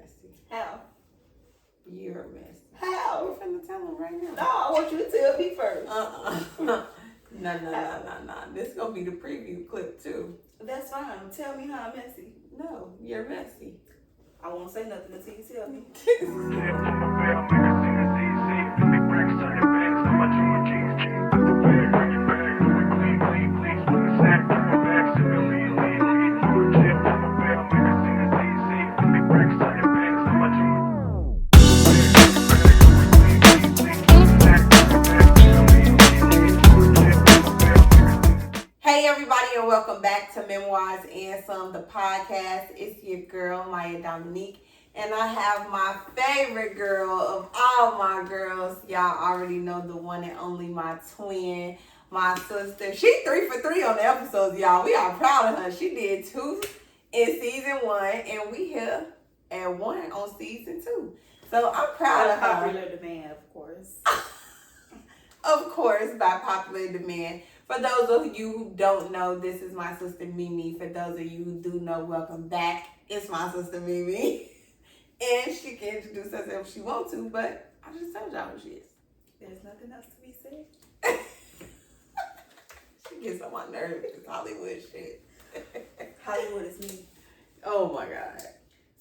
messy. How? You're messy. How? We're finna tell him right now. No, I want you to tell me first. No. This is gonna be the preview clip too. That's fine. Tell me how I'm messy. No, you're messy. I won't say nothing until you tell me. Hey everybody, and welcome back to Memoirs and Some, the podcast. It's your girl, Myia Dominique, and I have my favorite girl of all my girls. Y'all already know the one and only, my twin, my sister. She 3 for 3 on the episodes, y'all. We are proud of her. She did 2 in season 1, and we here at 1 on season 2. So I'm proud of her. Popular demand, of course. Of course, by popular demand. For those of you who don't know, this is my sister Mimi. For those of you who do know, welcome back. It's my sister Mimi. And she can introduce herself if she wants to, but I just told y'all who she is. There's nothing else to be said. She gets on my nerves. It's Hollywood shit. Hollywood is me. Oh my God.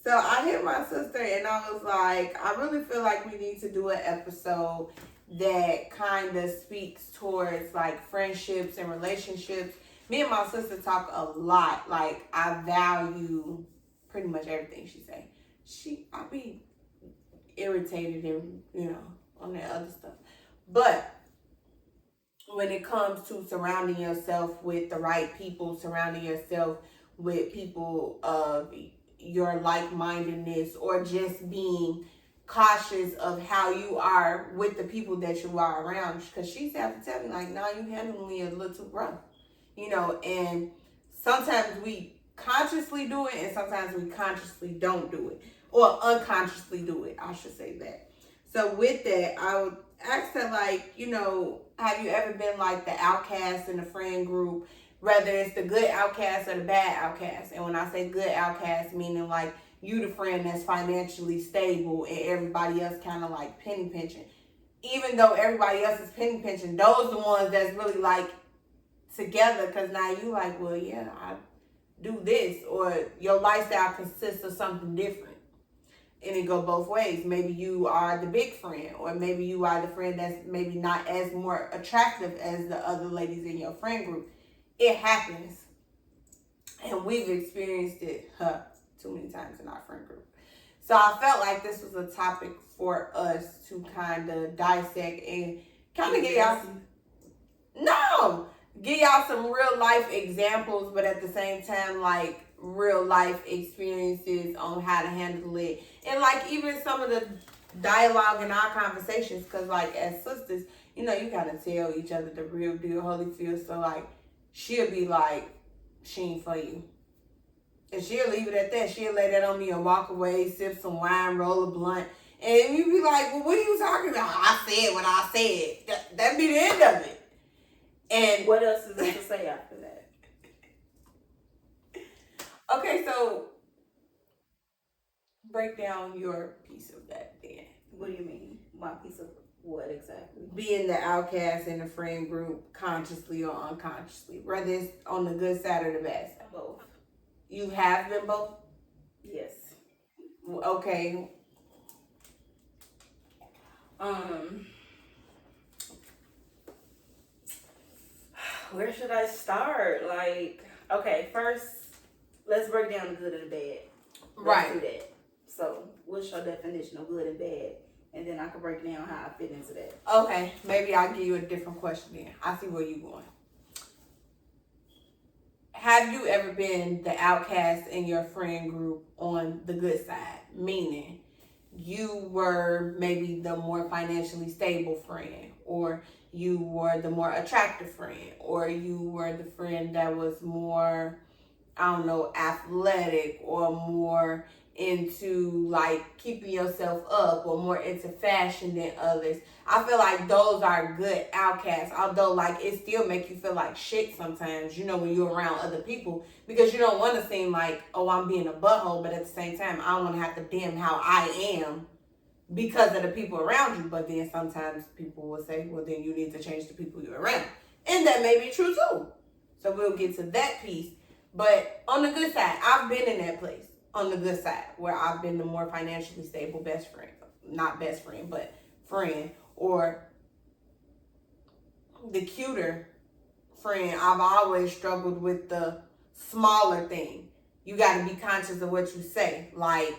So I hit my sister and I was like, I really feel like we need to do an episode that kind of speaks towards like friendships and relationships. Me and my sister talk a lot. Like, I value pretty much everything she say. I be irritated and, on that other stuff. But when it comes to surrounding yourself with the right people, surrounding yourself with people of your like-mindedness, or just being cautious of how you are with the people that you are around, because she used to have to tell me, like, nah, you handling me a little too rough, and sometimes we consciously do it and sometimes we consciously don't do it, or unconsciously do it, I should say that. So with that, I would ask her, like, have you ever been like the outcast in a friend group, whether it's the good outcast or the bad outcast? And when I say good outcast, meaning like you the friend that's financially stable and everybody else kind of like penny pinching. Even though everybody else is penny pinching, those the ones that's really like together, because now you like, well, yeah, I do this, or your lifestyle consists of something different. And it go both ways. Maybe you are the big friend, or maybe you are the friend that's maybe not as more attractive as the other ladies in your friend group. It happens. And we've experienced it too many times in our friend group. So I felt like this was a topic for us to kind of dissect and kind of give y'all some real life examples, but at the same time, like, real life experiences on how to handle it. And like even some of the dialogue in our conversations, because like as sisters, you gotta tell each other the real deal, Holyfield. So like, she'll be like, she ain't for you. And she'll leave it at that. She'll lay that on me and walk away, sip some wine, roll a blunt. And you be like, well, what are you talking about? I said what I said. That be the end of it. And what else is there to say after that? Okay, so break down your piece of that then. What do you mean? My piece of what exactly? Being the outcast in a friend group, consciously or unconsciously, whether it's on the good side or the bad side. Both. You have been both? Yes. Okay. Where should I start? Like, okay, first, let's break down the good and the bad. Let's do that. So, what's your definition of good and bad? And then I can break down how I fit into that. Okay, maybe I'll give you a different question then. I see where you're going. Have you ever been the outcast in your friend group on the good side? Meaning, you were maybe the more financially stable friend, or you were the more attractive friend, or you were the friend that was more, athletic, or more into like keeping yourself up or more into fashion than others. I feel like those are good outcasts, although like it still make you feel like shit sometimes, you know, when you're around other people, because you don't want to seem like, oh, I'm being a butthole, but at the same time I don't want to have to dim how I am because of the people around you. But then sometimes people will say, well, then you need to change the people you're around, and that may be true too. So we'll get to that piece. But on the good side, I've been in that place on the good side where I've been the more financially stable best friend, not best friend, but friend, or the cuter friend. I've always struggled with the smaller thing. You got to be conscious of what you say. Like,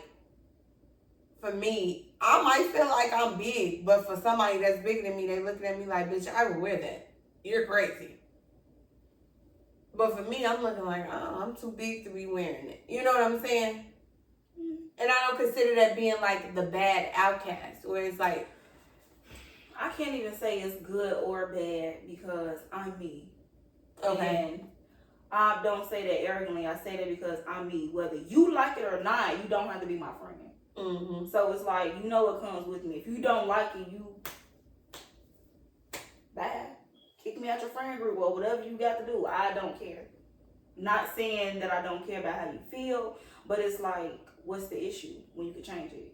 for me, I might feel like I'm big, but for somebody that's bigger than me, they looking at me like, bitch, I would wear that. You're crazy. But for me, I'm looking like, oh, I'm too big to be wearing it. You know what I'm saying? And I don't consider that being like the bad outcast, where it's like, I can't even say it's good or bad because I'm me. okay. And I don't say that arrogantly. I say that because I'm me. Whether you like it or not, you don't have to be my friend. Mm-hmm. So it's like, you know what comes with me. If you don't like it, you bad. Kick me out your friend group or whatever you got to do. I don't care. Not saying that I don't care about how you feel, but it's like, what's the issue when you could change it?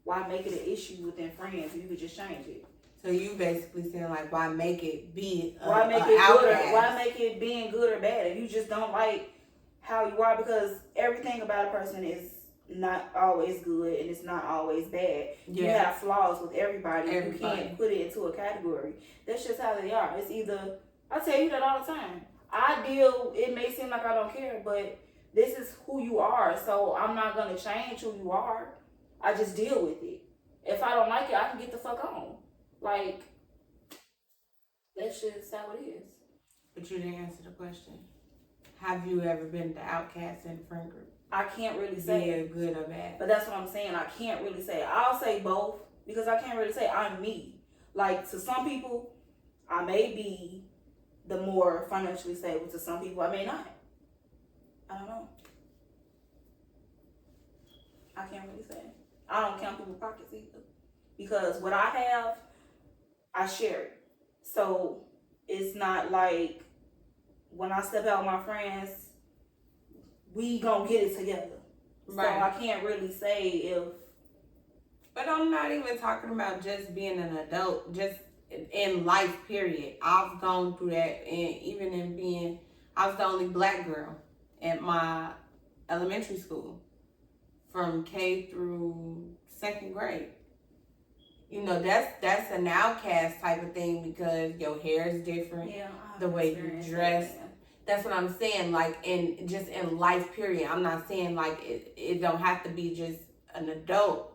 Why make it an issue within friends if you could just change it? So you basically saying like, why make it be why make it good or why make it being good or bad if you just don't like how you are? Because everything about a person is not always good and it's not always bad. Yeah. You have flaws with everybody. You can't put it into a category. That's just how they are. It's either, I tell you that all the time. It may seem like I don't care, but this is who you are. So I'm not going to change who you are. I just deal with it. If I don't like it, I can get the fuck on. Like, that's just how it is. But you didn't answer the question. Have you ever been the outcast in the friend group? I can't really say. Yeah, good or bad. But that's what I'm saying. I can't really say. I'll say both because I can't really say I'm me. Like, to some people, I may be the more financially stable. To some people, I may not. I don't know. I can't really say. I don't count people's pockets either. Because what I have, I share it. So it's not like when I step out with my friends, we gonna get it together. Right. So I can't really say if. But I'm not even talking about just being an adult, just in life, period. I've gone through that, and even in being, I was the only black girl at my elementary school from K through 2nd grade. You know, that's an outcast type of thing because your hair is different. Yeah, the way you dress. That's what I'm saying. Like, in life, period. I'm not saying like it don't have to be just an adult.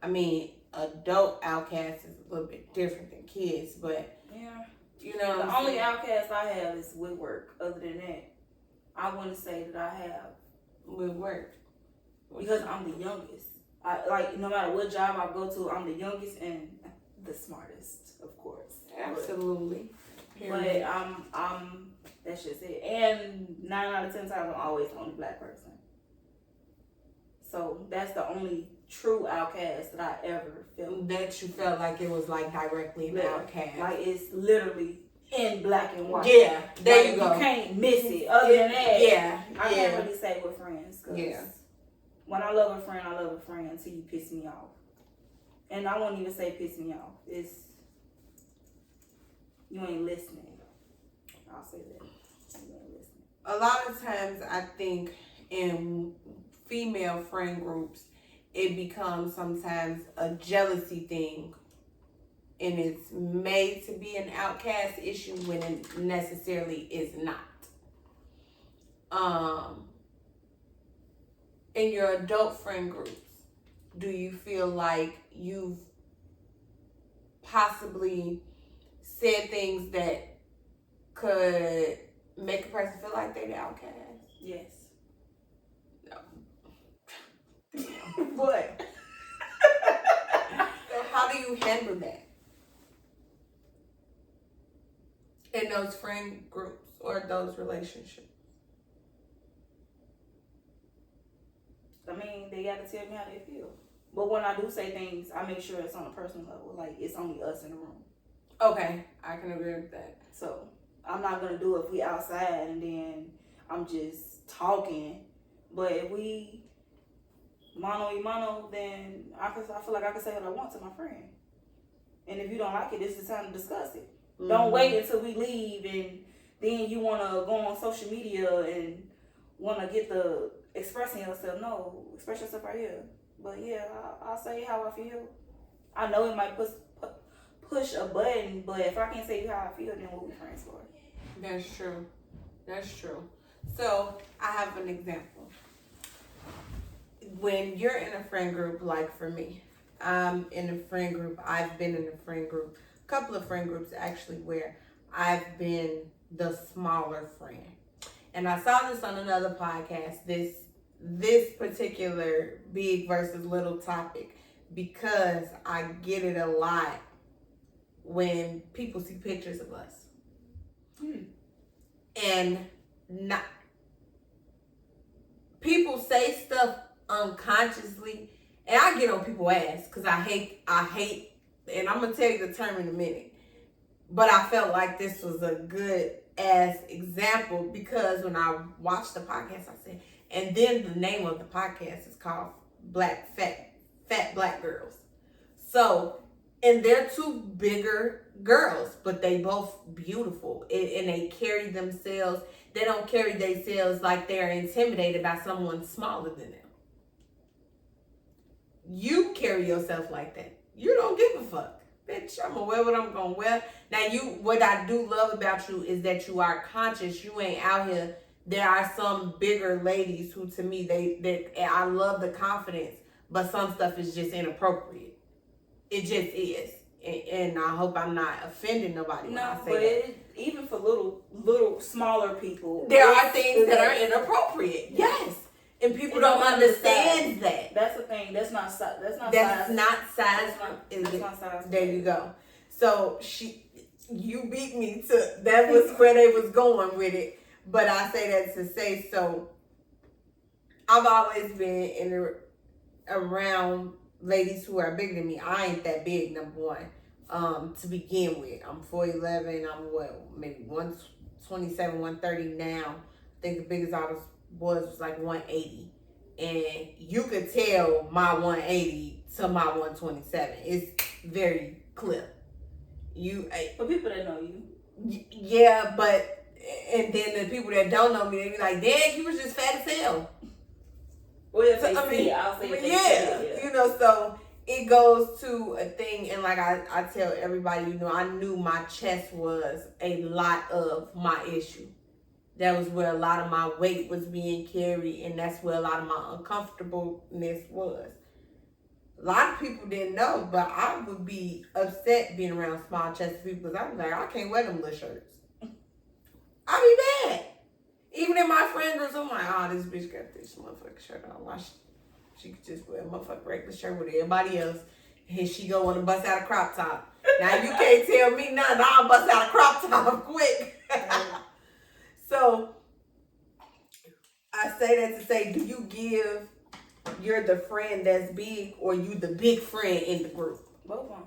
I mean, adult outcast is a little bit different than kids, but yeah, you know, the only outcast I have is with work. Other than that, I wouldn't say that I have with work because I'm the youngest. No matter what job I go to, I'm the youngest and the smartest, of course. Absolutely. But I'm that's just it. And 9 out of 10 times, I'm always the only black person. So that's the only true outcast that I ever felt. That you felt like it was like directly an outcast. Like it's literally in black and white. Yeah, there you go. You can't miss it. Other than that, yeah, I can't really say we're friends. Yeah. When I love a friend until you piss me off. And I won't even say piss me off. It's, you ain't listening. I'll say that. You ain't listening. A lot of times I think in female friend groups, it becomes sometimes a jealousy thing. And it's made to be an outcast issue when it necessarily is not. In your adult friend groups, do you feel like you've possibly said things that could make a person feel like they're the outcast? Yes. No. What? So how do you handle that in those friend groups or those relationships? I mean, they got to tell me how they feel. But when I do say things, I make sure it's on a personal level. Like, it's only us in the room. Okay, I can agree with that. So, I'm not going to do it if we outside and then I'm just talking. But if we mano, then I feel like I can say what I want to my friend. And if you don't like it, this is the time to discuss it. Mm-hmm. Don't wait until we leave and then you want to go on social media and want to get the expressing yourself. No, express yourself right here. But yeah, I'll say how I feel. I know it might push a button, but if I can't say how I feel, then we'll be friends for it. That's true. That's true. So I have an example. When you're in a friend group, like for me, I'm in a friend group. I've been in a friend group, a couple of friend groups actually, where I've been the smaller friend. And I saw this on another podcast, this particular big versus little topic, because I get it a lot when people see pictures of us. And not people say stuff unconsciously, and I get on people's ass because I hate, and I'm gonna tell you the term in a minute. But I felt like this was a good ass example because when I watched the podcast, I said, and then the name of the podcast is called Fat Black Girls. So, and they're two bigger girls, but they both beautiful, and they carry themselves. They don't carry themselves like they're intimidated by someone smaller than them. You carry yourself like that. You don't give a fuck. Bitch, I'm gonna wear what I'm gonna wear. Now, what I do love about you is that you are conscious. You ain't out here. There are some bigger ladies who, to me, I love the confidence, but some stuff is just inappropriate. It just is. And I hope I'm not offending nobody when I say that. Even for little smaller people, there are things that are inappropriate. Yes. And people don't understand that. That's the thing. That's not size. That's not size. There you go. So you beat me to, that was where they was going with it. But I say that to say, so I've always been around ladies who are bigger than me. I ain't that big, number one, to begin with. I'm 4'11". I'm maybe 127, 130 now. I think the biggest I was like 180. And you could tell my 180 to my 127. It's very clear. For people that know you. Yeah, but, and then the people that don't know me, they be like, "Dad, you was just fat as hell." Well, I'll say yeah. So it goes to a thing, and like I tell everybody, I knew my chest was a lot of my issue. That was where a lot of my weight was being carried, and that's where a lot of my uncomfortableness was. A lot of people didn't know, but I would be upset being around small chested people because I was like, I can't wear them little shirts. I'd be bad. Even in my friend groups, I'm like, oh, this bitch got this motherfucking shirt on. Why she could just wear a motherfucking regular shirt with everybody else. And she go want to bust out a crop top. Now you can't tell me nothing. I'll bust out a crop top quick. So I say that to say, do you give you're the friend that's big, or you the big friend in the group? Both of them.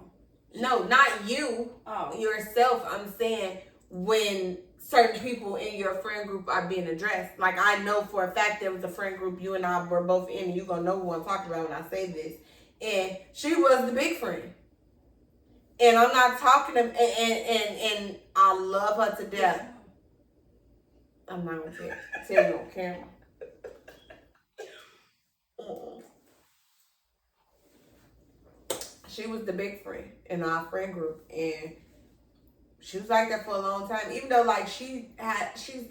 No, not you. Oh. Yourself. I'm saying when certain people in your friend group are being addressed. Like, I know for a fact there was a friend group you and I were both in, and you're going to know who I'm talking about when I say this. And she was the big friend. And I'm not talking to, and I love her to death. I'm not going to tell you on camera. She was the big friend in our friend group, and she was like that for a long time. Even though like she's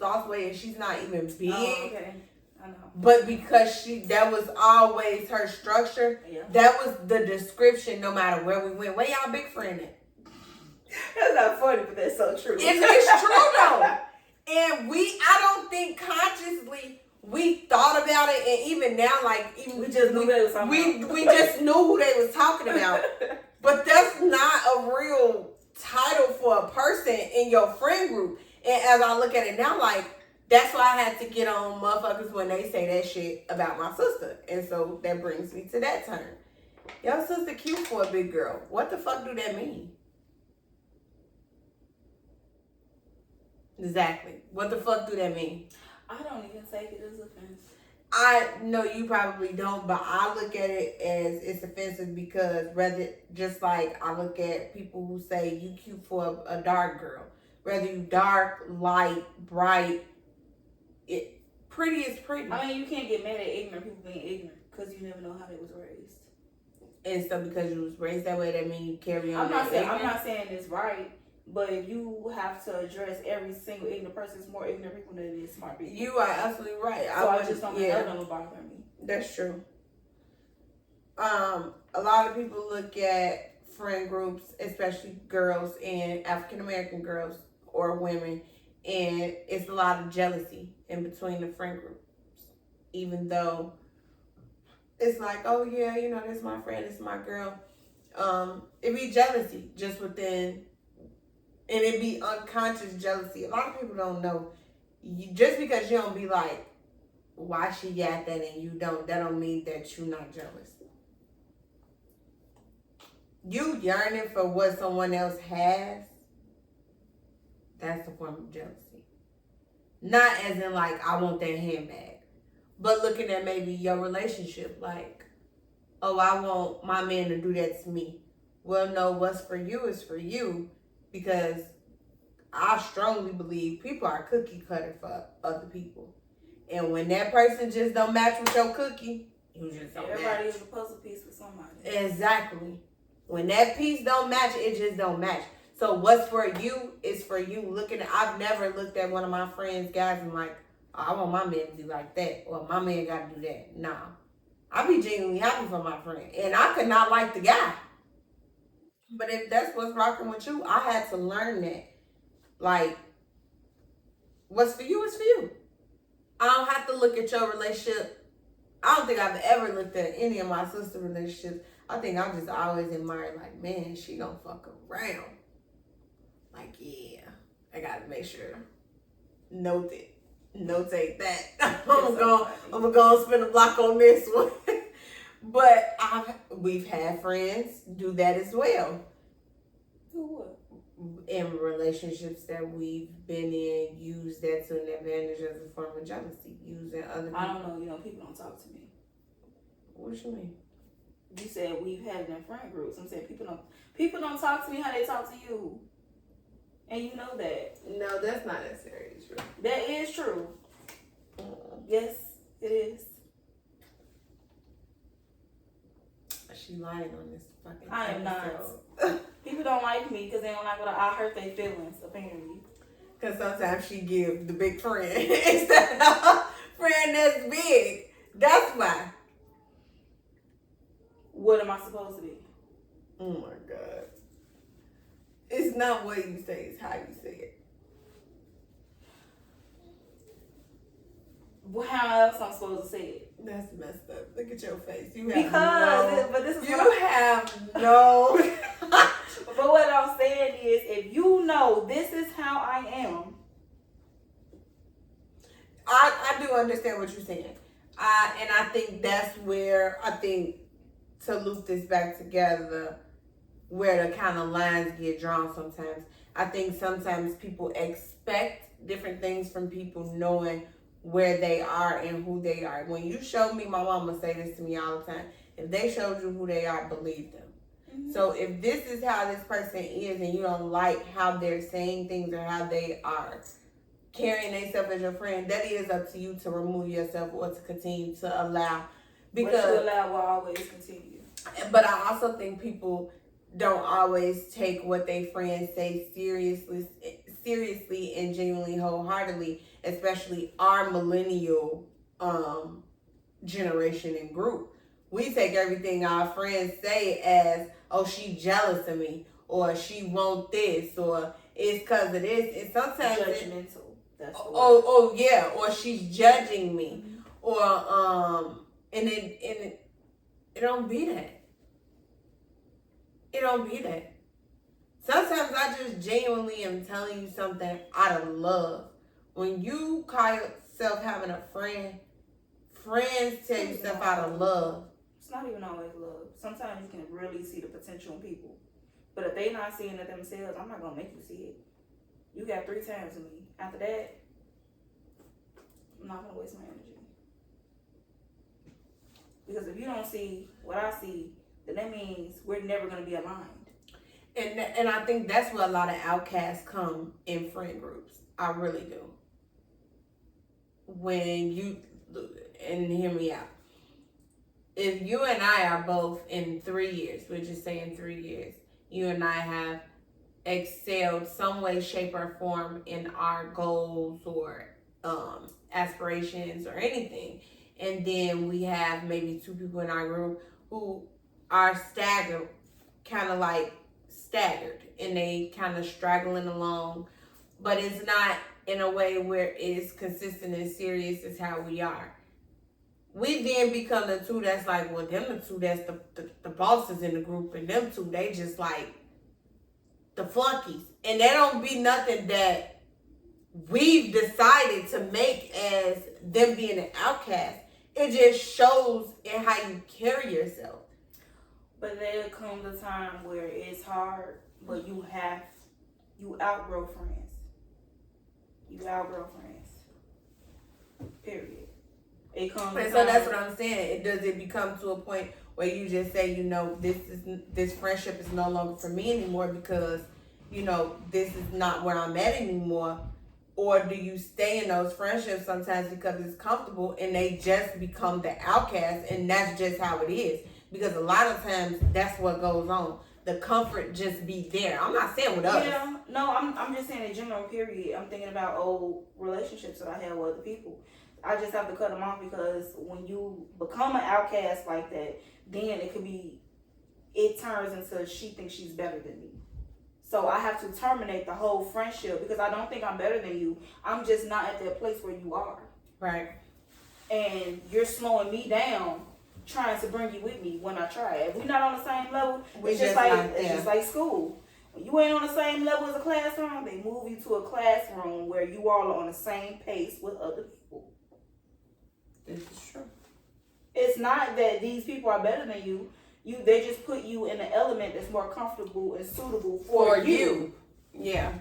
lost weight and she's not even big. Oh, okay. I know. But because that was always her structure. Yeah. That was the description. No matter where we went, where y'all big friend at? That's not funny, but that's so true. It's true though. And I don't think consciously we thought about it, and even now, like we just knew they was talking we just knew who they was talking about. But that's not a real title for a person in your friend group. And as I look at it now, like That's why I had to get on motherfuckers when they say that shit about my sister. And so that brings me to that turn. Your sister cute for a big girl. What the fuck do that mean? Exactly. What the fuck do that mean? I don't even take it as offense. I know you probably don't, but I look at it as it's offensive because just like I look at people who say you cute for a dark girl. Whether you dark, light, bright, pretty is pretty. I mean, you can't get mad at ignorant people being ignorant because you never know how they was raised. And so because you was raised that way, that means you carry on. I'm not saying it's right, but if you have to address every single ignorant person, it's more ignorant people than it is smart people. You are absolutely right. So I just don't let them bother me. That's true. A lot of people look at friend groups, especially girls and African American girls or women, and it's a lot of jealousy in between the friend groups. Even though it's like, oh yeah, you know, this is my friend, this is my girl. It be jealousy just within, and it be unconscious jealousy. A lot of people don't know. Just because you don't be like, why she got that and you don't, that don't mean that you're not jealous. You yearning for what someone else has, that's a form of jealousy. Not as in like, I want that handbag. But looking at maybe your relationship, like, oh, I want my man to do that to me. Well, no, what's for you is for you. Because I strongly believe people are cookie cutter for other people. And when that person just don't match with your cookie, you just don't Everybody match. is a puzzle piece with somebody. Exactly. When that piece don't match, it just don't match. So what's for you is for you. I've never looked at one of my friends' guys and like, oh, I want my man to do like that. Or my man got to do that. Nah. I be genuinely happy for my friend. And I could not like the guy. But if that's what's rocking with you, I had to learn that. Like, what's for you is for you. I don't have to look at your relationship. I don't think I've ever looked at any of my sister relationships. I think I just always admired, like, man, she don't fuck around. Like, yeah, I gotta make sure. Notate that. I'm gonna go spend a block on this one. But we've had friends do that as well. Do what? In relationships that we've been in, use that to an advantage as a form of jealousy. Using other people. I don't know. You know, people don't talk to me. What you mean? You said we've had it in friend groups. I'm saying people don't talk to me how they talk to you. And you know that. No, that's not necessarily true. That is true. Yes, it is. She lying on this fucking I am episode. not. People don't like me because they don't like what I hurt their feelings, apparently. Because sometimes she give the big friend instead of a friend that's big. That's why. What am I supposed to be? Oh my God. It's not what you say, it's how you say it. Well, how else am I supposed to say it? That's messed up. Look at your face. But what I'm saying is, if you know this is how I am. I do understand what you're saying. And I think that's where, to loop this back together, where the kind of lines get drawn sometimes. I think sometimes people expect different things from people knowing where they are and who they are. When you show me, my mama say this to me all the time, if they showed you who they are, believe them. Mm-hmm. So if this is how this person is and you don't like how they're saying things or how they are carrying themselves as your friend, that is up to you to remove yourself or to continue to allow. Because what you allow will always continue. But I also think people don't always take what they friends say seriously and genuinely wholeheartedly, especially our millennial generation and group. We take everything our friends say as, oh, she jealous of me, or she want this, or it's because of this. And sometimes judgmental. That's the word. Oh yeah, or she's judging me, mm-hmm. Or and it don't be that. It don't be that. Sometimes I just genuinely am telling you something out of love When you call yourself having a friend, friends tell you stuff out of love. It's not even always love. Sometimes you can really see the potential in people. But if they not seeing it themselves, I'm not going to make you see it. You got 3 times with me. After that, I'm not going to waste my energy. Because if you don't see what I see, then that means we're never going to be aligned. And I think that's where a lot of outcasts come in friend groups. I really do. When you, and hear me out. If you and I are both in 3 years, we're just saying 3 years, you and I have excelled some way, shape, or form in our goals or aspirations or anything. And then we have maybe 2 people in our group who are staggered, kind of like staggered, and they kind of straggling along, but it's not in a way where it's consistent and serious as how we are. We then become the 2 that's like, well, them the 2 that's the bosses in the group, and them 2, they just like the flunkies. And they don't be nothing that we've decided to make as them being an outcast. It just shows in how you carry yourself. But there comes a time where it's hard, but you outgrow friends. You outgrow friends. Period. It comes. And so that's what I'm saying. Does it become to a point where you just say, this friendship is no longer for me anymore because, this is not where I'm at anymore? Or do you stay in those friendships sometimes because it's comfortable and they just become the outcast, and that's just how it is? Because a lot of times that's what goes on. The comfort just be there. I'm not saying with us. Yeah, no, I'm just saying in general, period. I'm thinking about old relationships that I had with other people. I just have to cut them off because when you become an outcast like that, then it turns into she thinks she's better than me. So I have to terminate the whole friendship because I don't think I'm better than you. I'm just not at that place where you are. Right. And you're slowing me down trying to bring you with me when I try. If we're not on the same level, it's just like school. When you ain't on the same level as a classroom, they move you to a classroom where you all are on the same pace with other people. This is true. It's not that these people are better than you. They just put you in an element that's more comfortable and suitable for you. Yeah.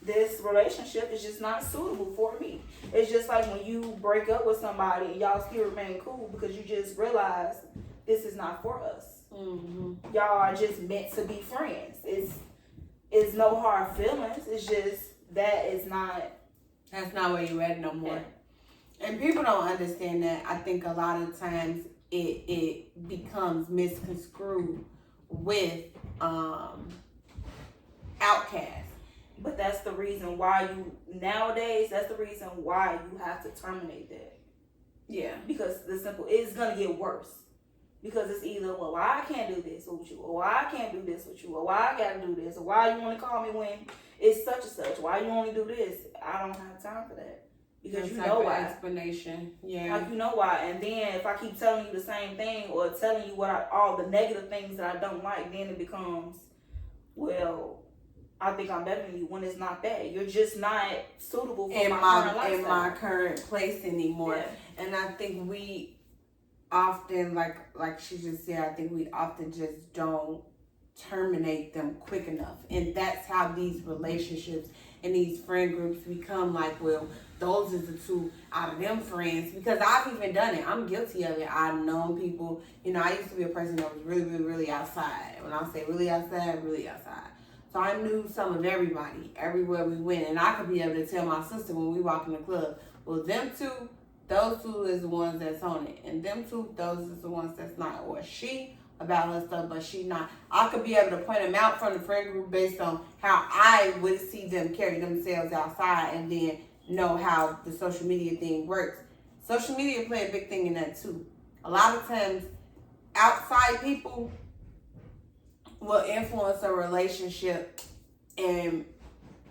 This relationship is just not suitable for me. It's just like when you break up with somebody and y'all still remain cool because you just realize this is not for us. Mm-hmm. Y'all are just meant to be friends. It's no hard feelings. It's just that's not where you're at no more. Yeah. And people don't understand that. I think a lot of times it becomes misconstrued with outcasts. But that's the reason why that's the reason why you have to terminate that. Yeah. Because it's going to get worse. Because it's either, well, why I can't do this with you, or why I can't do this with you, or why I got to do this, or why you only call me when it's such and such, why you only do this. I don't have time for that. Because you know why. Explanation. Yeah. Like, you know why. And then if I keep telling you the same thing or telling you all the negative things that I don't like, then it becomes, well, I think I'm better than you, when it's not that. You're just not suitable for my current place anymore. Yeah. And I think we often, like she just said, I think we often just don't terminate them quick enough. And that's how these relationships and these friend groups become like, well, those are the 2 out of them friends. Because I've even done it. I'm guilty of it. I've known people, I used to be a person that was really, really, really outside. When I say really outside, really outside. So I knew some of everybody, everywhere we went. And I could be able to tell my sister when we walk in the club, well, them 2, those 2 is the ones that's on it. And them 2, those is the ones that's not. Or she about her stuff, but she not. I could be able to point them out from the friend group based on how I would see them carry themselves outside, and then know how the social media thing works. Social media play a big thing in that too. A lot of times, outside people will influence a relationship and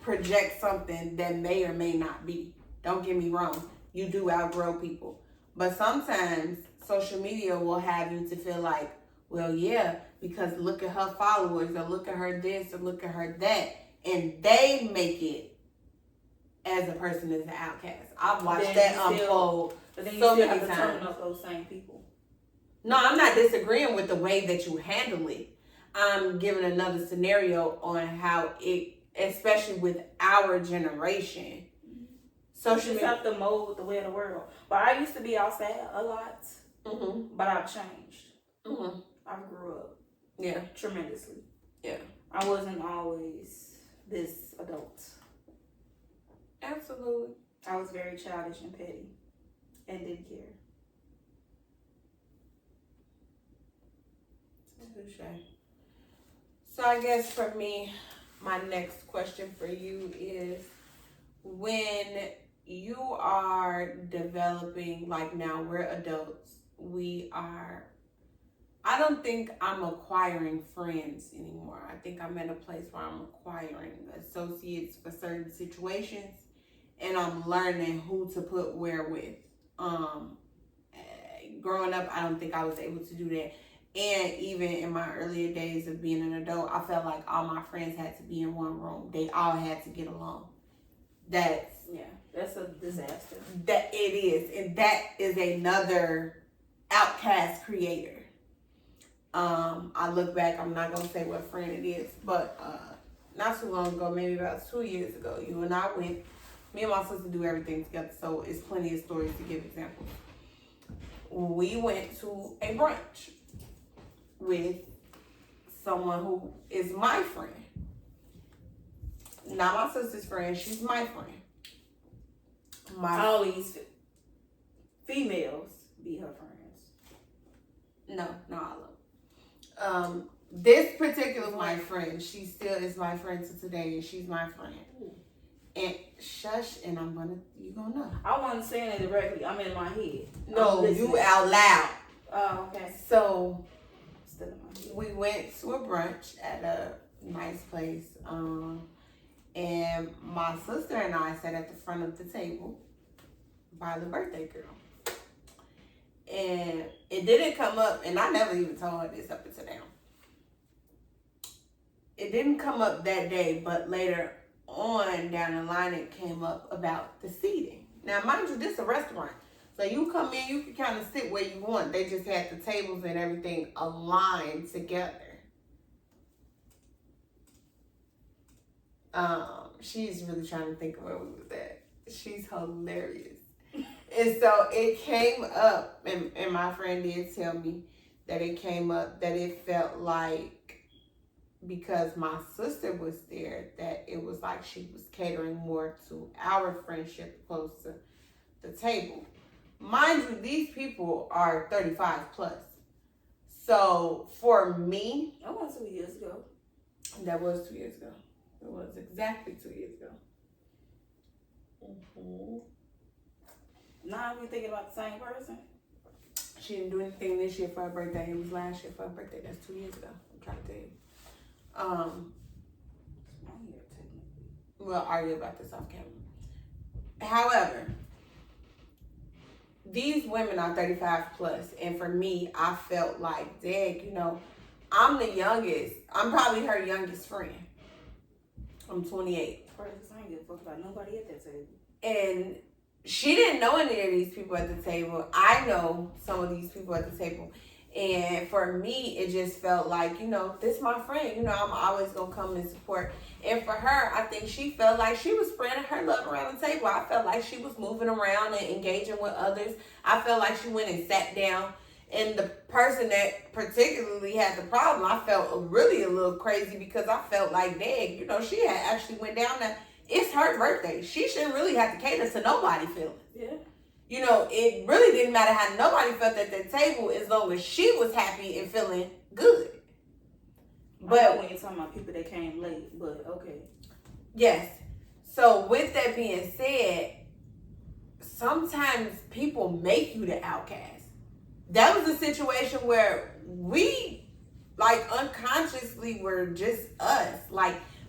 project something that may or may not be. Don't get me wrong. You do outgrow people. But sometimes social media will have you to feel like, well, yeah, because look at her followers, or look at her this, or look at her that. And they make it as a person is an outcast. I've watched Then that you still- unfold But then you so still many have to times. turn up those same people. No, I'm not disagreeing with the way that you handle it. I'm giving another scenario on how it, especially with our generation, social You just media. have to mold with the way of the world. But I used to be outside a lot, but I've changed. I grew up. Yeah. Tremendously. Yeah. I wasn't always this adult. Absolutely. I was very childish and petty and didn't care. Touche. So I guess for me, my next question for you is, when you are developing, like now we're adults, I don't think I'm acquiring friends anymore. I think I'm at a place where I'm acquiring associates for certain situations, and I'm learning who to put where with. Growing up, I don't think I was able to do that. And even in my earlier days of being an adult, I felt like all my friends had to be in one room. They all had to get along. That's a disaster. That it is. And that is another outcast creator. I look back, I'm not gonna say what friend it is, but not too long ago, maybe about 2 years ago, me and my sister do everything together, so it's plenty of stories to give examples. We went to a brunch with someone who is my friend. Not my sister's friend, she's my friend. All these females be her friends. No, not all of them. This particular my friend, she still is my friend to today, and she's my friend. And shush, and you gonna know. I wasn't saying it directly. I'm in my head. No, you out loud. Oh, okay. So, Still in my head. we went to a brunch at a nice place. And my sister and I sat at the front of the table by the birthday girl. And it didn't come up, and I never even told her this up until now. It didn't come up that day, but later on down the line, it came up about the seating. Now, mind you, this is a restaurant. So you come in, you can kind of sit where you want. They just had the tables and everything aligned together. She's really trying to think of where we was at. She's hilarious. And so it came up, and my friend did tell me that it came up that it felt like, because my sister was there, that it was like she was catering more to our friendship opposed to the table. Mind you, these people are 35 plus. So for me, That was 2 years ago. That was 2 years ago. It was exactly 2 years ago. Now we thinking about the same person. She didn't do anything this year for her birthday. It was last year for her birthday. That's 2 years ago. I'm trying to tell you. We'll argue about this off camera. However, these women are 35 plus, and for me, I felt like, dang, I'm the youngest. I'm probably her youngest friend. I'm 28. I ain't give a fuck about nobody at that table. And she didn't know any of these people at the table. I know some of these people at the table. And for me, it just felt like, this is my friend. I'm always going to come and support. And for her, I think she felt like she was spreading her love around the table. I felt like she was moving around and engaging with others. I felt like she went and sat down. And the person that particularly had the problem, I felt really a little crazy, because I felt like, dang, she had actually went down there. It's her birthday. She shouldn't really have to cater to nobody's feelings. Yeah. It really didn't matter how nobody felt at that table, as long as she was happy and feeling good. But when you're talking about people that came late, but okay. Yes. So with that being said, sometimes people make you the outcast. That was a situation where we, unconsciously were just us.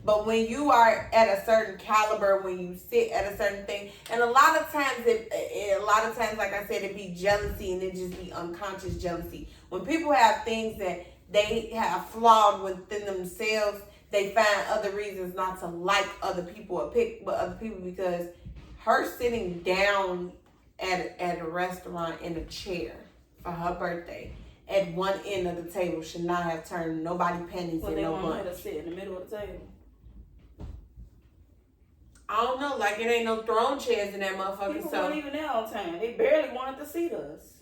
But when you are at a certain caliber, when you sit at a certain thing, and a lot of times, like I said, it be jealousy, and it just be unconscious jealousy. When people have things that they have flawed within themselves, they find other reasons not to like other people or pick other people, because her sitting down at a restaurant in a chair for her birthday at one end of the table should not have turned nobody pennies in no bunch. They want her to sit in the middle of the table. I don't know, like it ain't no throne chairs in that motherfucker. People so weren't even there on time. They barely wanted to seat us.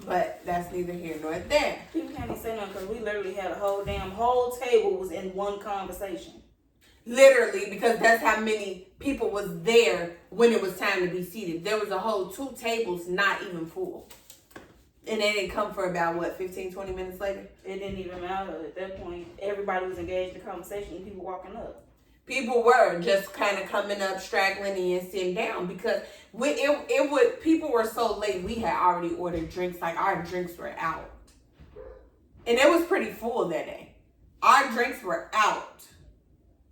But that's neither here nor there. People can't even say nothing because we literally had a whole table was in one conversation. Literally, because that's how many people was there when it was time to be seated. There was a whole 2 tables not even full. And they didn't come for about, 15, 20 minutes later? It didn't even matter. At that point, everybody was engaged in the conversation and people walking up. People were just kind of coming up, straggling in, sitting down because people were so late. We had already ordered drinks, like our drinks were out. And it was pretty full that day. Our drinks were out.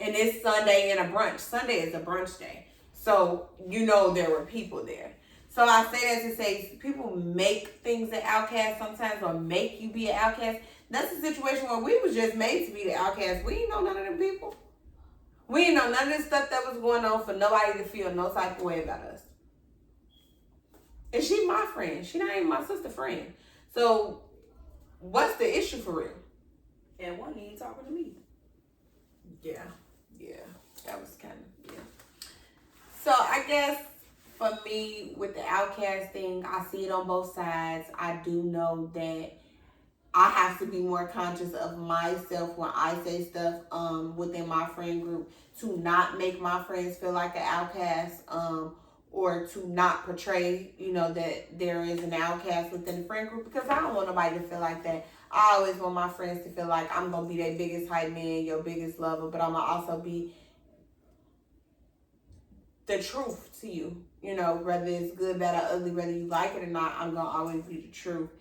And it's Sunday and a brunch. Sunday is a brunch day. So, there were people there. So I say that to say people make things an outcast sometimes or make you be an outcast. That's a situation where we was just made to be the outcast. We ain't know none of them people. We ain't know none of this stuff that was going on for nobody to feel no type of way about us. And she my friend. She not even my sister friend. So what's the issue for real? And one ain't talking to me. Yeah. That was kind of, So I guess for me, with the outcast thing, I see it on both sides. I do know that I have to be more conscious of myself when I say stuff within my friend group to not make my friends feel like an outcast or to not portray, that there is an outcast within the friend group because I don't want nobody to feel like that. I always want my friends to feel like I'm going to be their biggest hype man, your biggest lover, but I'm going to also be the truth to you. Whether it's good, bad, or ugly, whether you like it or not, I'm going to always be the truth.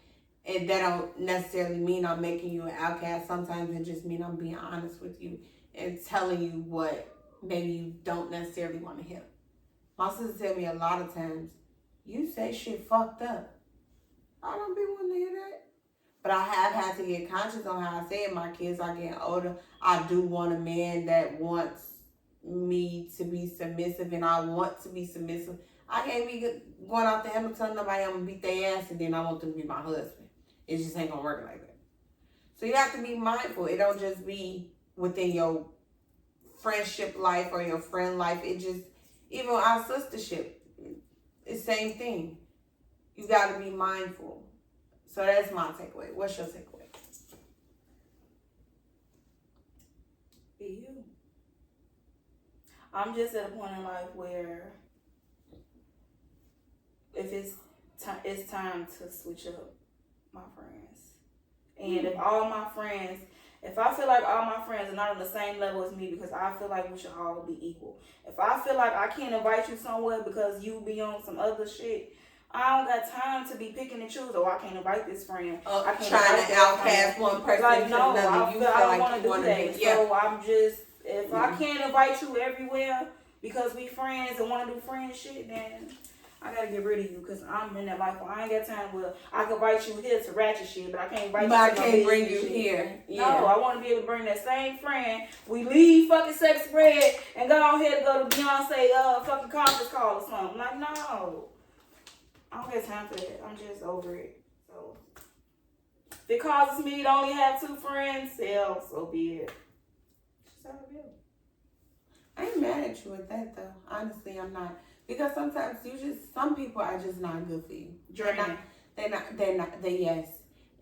And that don't necessarily mean I'm making you an outcast. Sometimes it just means I'm being honest with you and telling you what maybe you don't necessarily want to hear. My sister tell me a lot of times, you say shit fucked up. I don't be wanting to hear that. But I have had to get conscious on how I say it. My kids are getting older. I do want a man that wants me to be submissive, and I want to be submissive. I can't be going out there and telling nobody I'm going to beat their ass, and then I want them to be my husband. It just ain't going to work like that. So you have to be mindful. It don't just be within your friendship life or your friend life. It just, even our sistership, it's the same thing. You got to be mindful. So that's my takeaway. What's your takeaway? Be you. I'm just at a point in life where if it's time to switch up my friends. And if I feel like all my friends are not on the same level as me because I feel like we should all be equal. If I feel like I can't invite you somewhere because you be on some other shit, I don't got time to be picking and choose. I can't invite this friend. I can't trying to outcast one person to another. I don't want to do that. Yeah. So I'm just, if I can't invite you everywhere because we friends and want to do friend shit, then I gotta get rid of you because I'm in that life where I ain't got time. Well, I can invite you here to ratchet shit, but I can't invite you. But I can't bring you shit. here. Yeah. No, I want to be able to bring that same friend. We leave fucking Sexy Red and go on here to go to Beyonce fucking conference call or something. Like, no, I don't got time for that. I'm just over it. So if it causes me to only have 2 friends, hell, so be it. Just how it is. I ain't mad at you with that though. Honestly, I'm not. Because sometimes some people are just not good for you. Yes.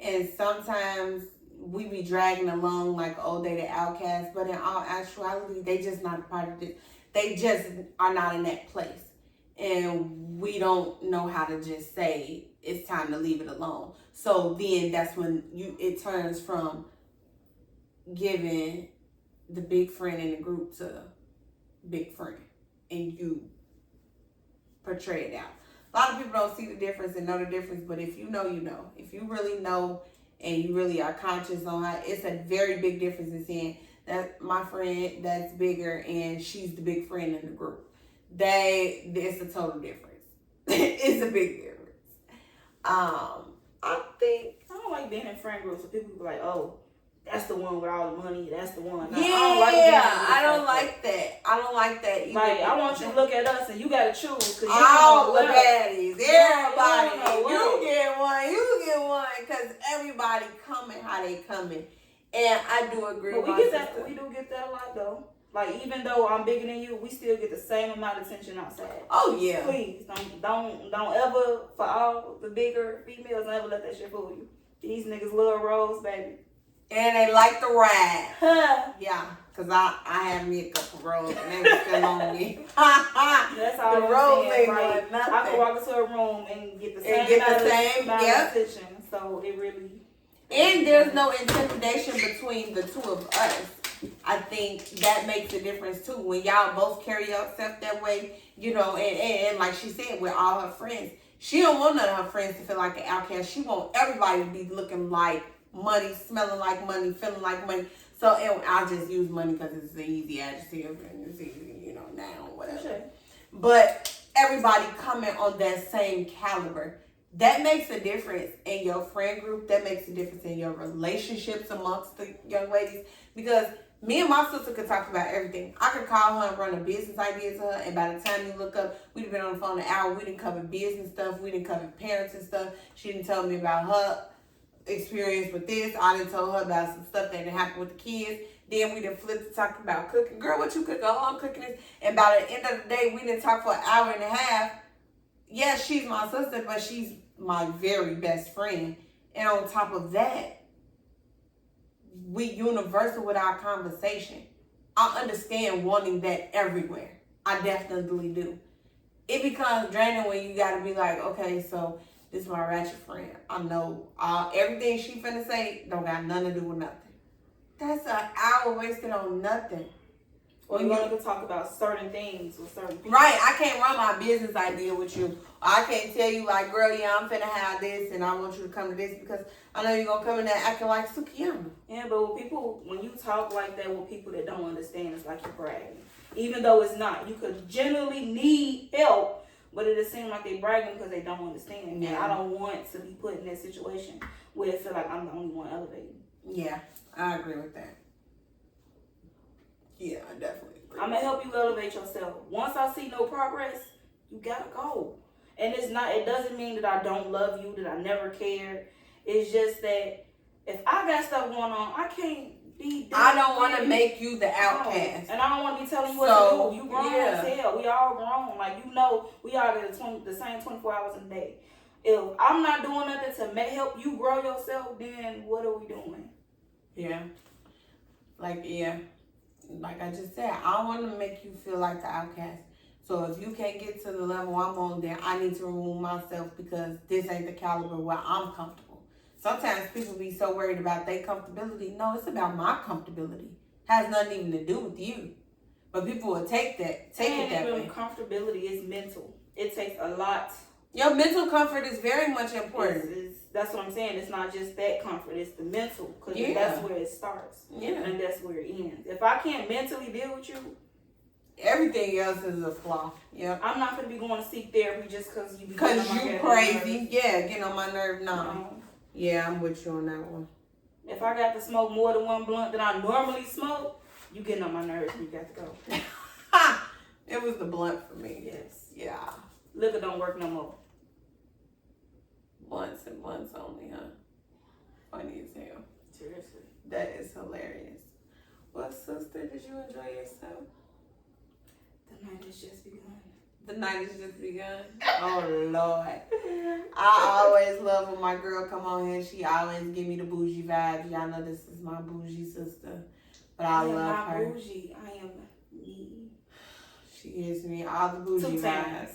And sometimes we be dragging along like, oh, they the outcast. But in all actuality, they just not a part of it. They just are not in that place. And we don't know how to just say it's time to leave it alone. So then that's when it turns from giving the big friend in the group to big friend. And you portray it out. A lot of people don't see the difference and know the difference, but if you know, you know. If you really know and you really are conscious on how, it's a very big difference in saying that my friend that's bigger and she's the big friend in the group. It's a total difference. It's a big difference. I think I don't like being in friend groups where people be like, oh, that's the one with all the money. That's the one. Yeah, I don't like that. I don't like that either. Like, I want you to look at us and you got to choose. Cause all the baddies, everybody. You get one. Because everybody coming how they coming. And I do agree with my sister. We do get that a lot, though. Like, even though I'm bigger than you, we still get the same amount of attention outside. Oh, yeah. Please, don't ever, for all the bigger females, never let that shit fool you. These niggas love Rose, baby. And they like to ride. Yeah, because I had me a couple rolls and they were still on me. That's all the I'm rolls saying. ain't Like, nothing. I can walk into a room and get the same amount of attention. So it really... And there's no intimidation between the two of us. I think that makes a difference too. When y'all both carry yourself that way, you know, and like she said, with all her friends, she don't want none of her friends to feel like an outcast. She want everybody to be looking like money, smelling like money, feeling like money. So I'll just use money because it's an easy adjective and it's easy, you know, noun, whatever. Sure. But everybody coming on that same caliber. That makes a difference in your friend group. That makes a difference in your relationships amongst the young ladies. Because me and my sister could talk about everything. I could call her and run a business idea to her. And by the time you look up, we'd have been on the phone an hour. We didn't cover business stuff. We didn't cover parenting stuff. She didn't tell me about her experience with this. I didn't tell her about some stuff that didn't happen with the kids. Then we didn't flip to talk about cooking. Girl, what you cooking? Oh, I'm cooking this. And by the end of the day, we didn't talk for an hour and a half. Yes, she's my sister, but she's my very best friend. And on top of that, we universal with our conversation. I understand wanting that everywhere. I definitely do. It becomes draining when you gotta be like, okay, so this is my ratchet friend. I know everything she finna say don't got nothing to do with nothing. That's an hour wasted on nothing. Or you want to talk about certain things with certain people. Right, I can't run my business idea with you. I can't tell you like, girl, yeah, I'm finna have this and I want you to come to this because I know you're gonna come in there acting like Sukiyama. Yeah, but when you talk like that with people that don't understand, it's like you're bragging. Even though it's not. You could generally need help, but it just seems like they're bragging because they don't understand. Yeah. And I don't want to be put in that situation where I feel like I'm the only one elevating. Yeah, I agree with that. Yeah, I definitely agree. I'm going to help you elevate yourself. Once I see no progress, you got to go. And it doesn't mean that I don't love you, that I never cared. It's just that if I got stuff going on, I can't be... I don't want to make you the outcast. And I don't want to be telling you what to do. You grown as hell. We all grown. Like, you know, we all get the same 24 hours in a day. If I'm not doing nothing to help you grow yourself, then what are we doing? Yeah. Like I just said, I want to make you feel like the outcast. So if you can't get to the level I'm on, then I need to remove myself because this ain't the caliber where I'm comfortable. Sometimes people be so worried about their comfortability. No, it's about my comfortability. Has nothing even to do with you. But people will take it that way. Comfortability is mental. It takes a lot. Your mental comfort is very much important. That's what I'm saying. It's not just that comfort. It's the mental. Because that's where it starts. Yeah. And that's where it ends. If I can't mentally deal with you, everything else is a flaw. Yeah. I'm not going to be going to seek therapy just because you crazy. Yeah, getting on my nerve. No. Yeah, I'm with you on that one. If I got to smoke more than one blunt than I normally smoke, you getting on my nerves and you got to go. It was the blunt for me. Yes. Yeah. Liquor don't work no more. Once and once only, huh? Funny as hell. Seriously. That is hilarious. Well, sister, did you enjoy yourself? The night has just begun. The night has just begun? Oh, Lord. I always love when my girl come on here. She always give me the bougie vibes. Y'all know this is my bougie sister. But I love her. I am not bougie. I am me. She gives me all the bougie vibes.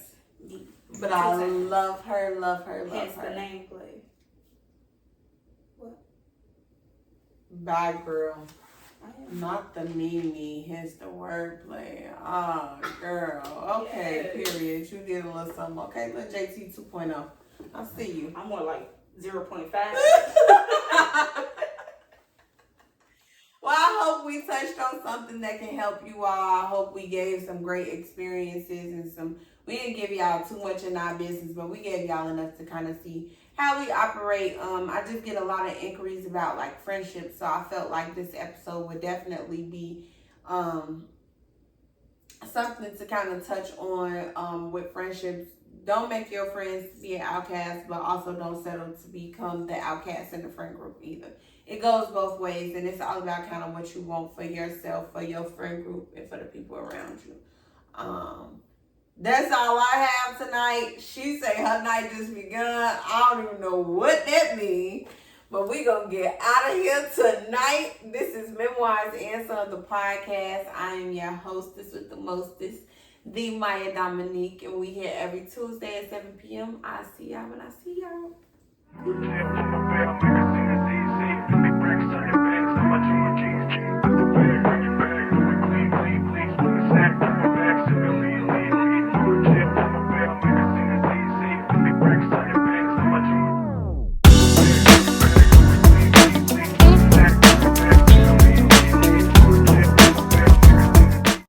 Me. But I love her. Hence the name play. What? Bye, girl. Not the me, hence the wordplay. Oh, girl. Okay, yes. Period. You did a little something. Okay, little JT 2.0. I see you. I'm more like 0.5. Well, I hope we touched on something that can help you all. I hope we gave some great experiences and we didn't give y'all too much in our business, but we gave y'all enough to kind of see how we operate. I just get a lot of inquiries about like friendships, so I felt like this episode would definitely be something to kind of touch on with friendships. Don't make your friends be an outcast, but also don't settle to become the outcast in the friend group either. It goes both ways, and it's all about kind of what you want for yourself, for your friend group, and for the people around you. That's all I have tonight. She say her night just begun. I don't even know what that means, but we gonna get out of here tonight. This is Memoirs and Sons, the podcast. I am your hostess with the mostest, the Myia Dominique, and we here every Tuesday at 7 p.m. I see y'all when I see y'all.